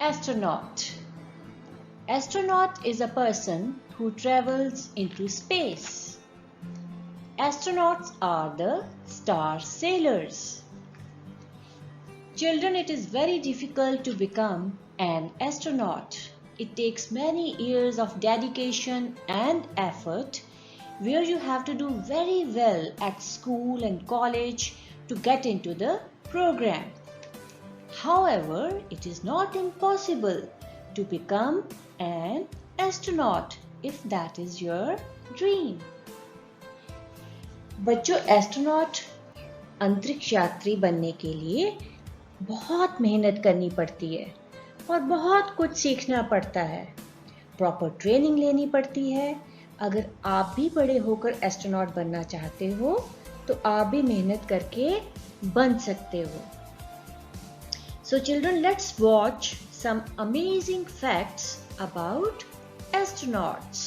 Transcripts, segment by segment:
Astronaut. Astronaut is a person who travels into space. Astronauts are the star sailors. Children, it is very difficult to become an astronaut. It takes many years of dedication and effort where you have to do very well at school and college to get into the program. However, it is not impossible to become an astronaut if that is your dream. बच्चों, astronaut अंतरिक्ष यात्री बनने के लिए बहुत मेहनत करनी पड़ती है और बहुत कुछ सीखना पड़ता है, प्रॉपर ट्रेनिंग लेनी पड़ती है। अगर आप भी बड़े होकर एस्ट्रोनॉट बनना चाहते हो तो आप भी मेहनत करके बन सकते हो। So children, let's watch some amazing facts about astronauts.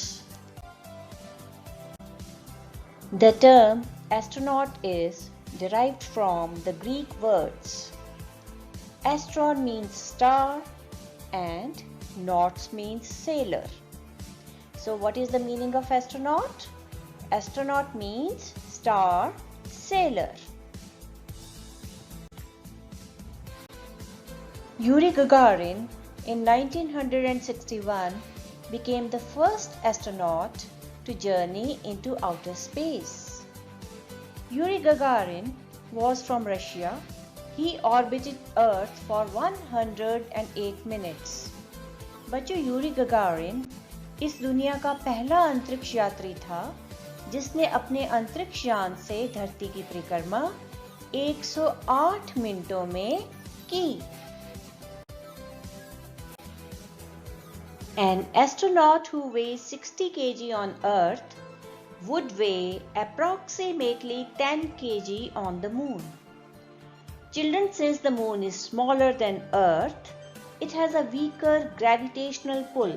The term astronaut is derived from the Greek words. Astron means star and nauts means sailor. So what is the meaning of astronaut? Astronaut means star sailor. Yuri Gagarin in 1961 became the first astronaut to journey into outer space. Yuri Gagarin was from Russia. He orbited Earth for 108 minutes. बच्चों, Yuri Gagarin इस दुनिया का पहला अंतरिक्ष यात्री था जिसने अपने अंतरिक्ष यान से धरती की परिक्रमा 108 मिनटों में की। An astronaut who weighs 60 kg on Earth would weigh approximately 10 kg on the moon. Children, since the moon is smaller than Earth, it has a weaker gravitational pull.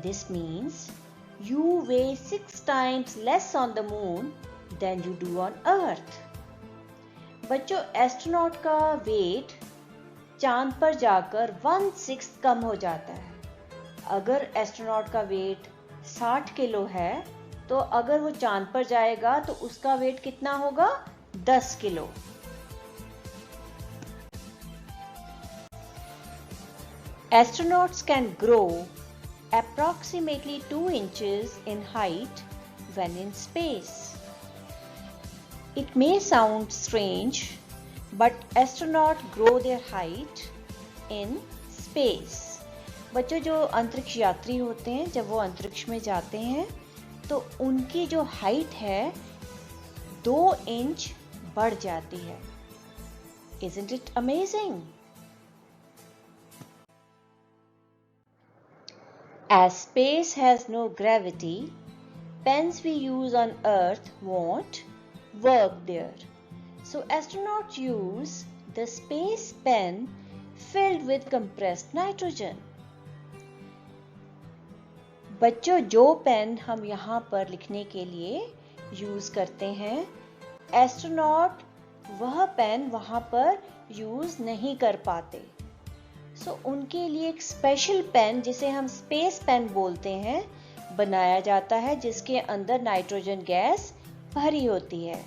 This means you weigh 6 times less on the moon than you do on Earth. बच्चों, astronaut का wait चांद पर जाकर 1/6 कम हो जाता है। अगर astronaut का वेट 60 किलो है तो अगर वो चांद पर जाएगा तो उसका वेट कितना होगा? 10 kilo. Astronauts can grow approximately 2 inches in height when in space. It may sound strange, but astronauts grow their height in space. बच्चों, जो अंतरिक्ष यात्री होते हैं जब वो अंतरिक्ष में जाते हैं तो उनकी जो हाइट है 2 इंच बढ़ जाती है। Isn't it amazing? As space has no gravity, pens we use on Earth won't work there. So astronauts use the space pen filled with compressed nitrogen. बच्चों, जो पेन हम यहाँ पर लिखने के लिए यूज करते हैं, एस्ट्रोनॉट वह पेन वहाँ पर यूज नहीं कर पाते। सो उनके लिए एक स्पेशल पेन जिसे हम स्पेस पेन बोलते हैं बनाया जाता है, जिसके अंदर नाइट्रोजन गैस भरी होती है।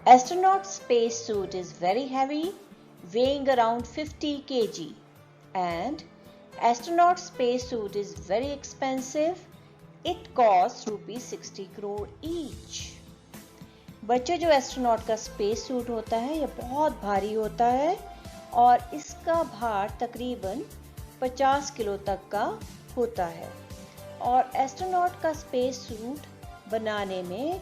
Astronaut space suit is very heavy, weighing around 50 kg. And astronaut space suit is very expensive. It costs rupees 60 crore each. बच्चों, जो एस्ट्रोनॉट का स्पेस सूट होता है यह बहुत भारी होता है और इसका भार तकरीबन 50 किलो तक का होता है और एस्ट्रोनॉट का स्पेस सूट बनाने में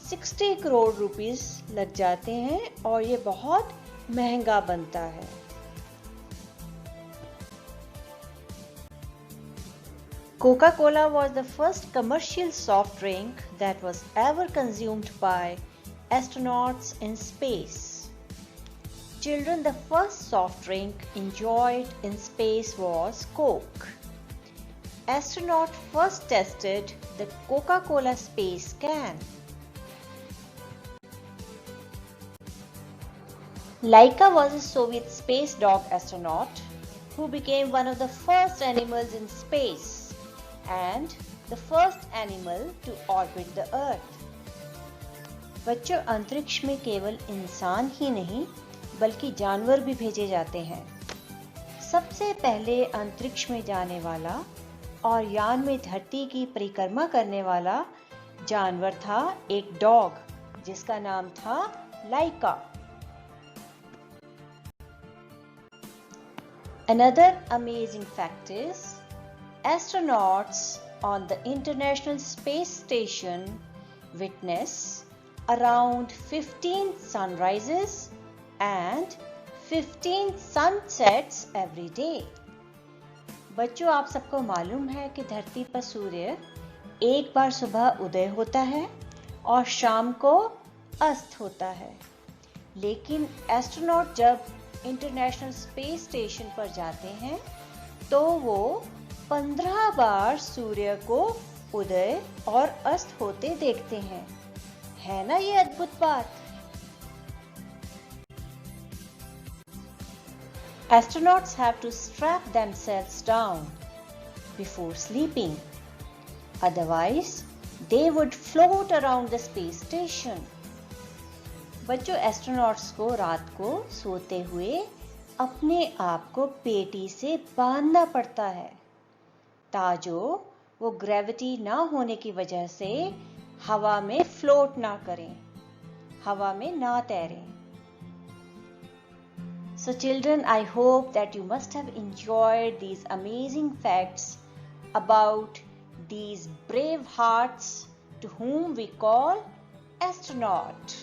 60 करोड़ रुपीस लग जाते हैं और ये बहुत महंगा बनता है। Coca-Cola was the first commercial soft drink that was ever consumed by astronauts in space. Children, the first soft drink enjoyed in space was Coke. Astronauts first tested the Coca-Cola space can. Laika was a Soviet space dog astronaut who became one of the first animals in space and the first animal to orbit the Earth. बच्चों, अंतरिक्ष में केवल इंसान ही नहीं बल्कि जानवर भी भेजे जाते हैं। सबसे पहले अंतरिक्ष में जाने वाला और यान में धरती की परिक्रमा करने वाला जानवर था एक डॉग जिसका नाम था लाइका। Another amazing fact is, astronauts on the International Space Station witness around 15 sunrises and 15 sunsets every day. बच्चों, आप सबको मालूम है कि धरती पर सूर्य एक बार सुबह उदय होता है और शाम को अस्त होता है, लेकिन एस्ट्रोनॉट जब इंटरनेशनल स्पेस स्टेशन पर जाते हैं तो वो 15 बार सूर्य को उदय और अस्त होते देखते हैं। है ना ये अद्भुत बात? Astronauts have to strap themselves down before sleeping. Otherwise, they would float around the space station. बच्चों, एस्ट्रोनॉट्स को रात को सोते हुए अपने आप को पेटी से बांधना पड़ता है ताजो वो ग्रेविटी ना होने की वजह से हवा में फ्लोट ना करें, हवा में ना तैरें। So children, I hope that you must have enjoyed these amazing facts about these brave hearts to whom we call astronaut.